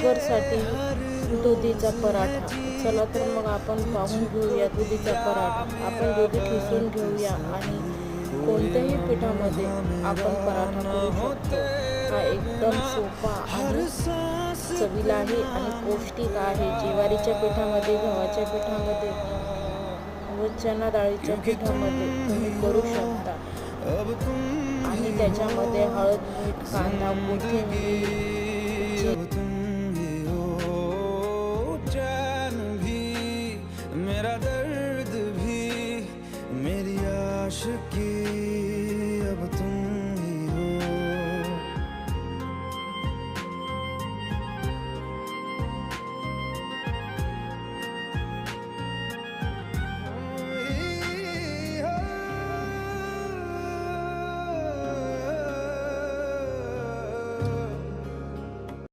शुगरसाठी दुधीचा पराठा. चला तर मग आपण पाहून घेऊया दुधीचा पराठा. आपण दूध खिसून घेऊया आणि कोणत्याही पिठामध्ये आपण पराठा करू शकतो. हा एकदम सोपा आणि चवीलाही आणि पौष्टिक आहे. ज्वारीच्या पिठामध्ये, गव्हाच्या पिठामध्ये व चणा डाळीच्या पिठामध्ये तुम्ही करू शकता. आणि त्याच्यामध्ये हळद, मीठ, कांदा, कोथिंबीर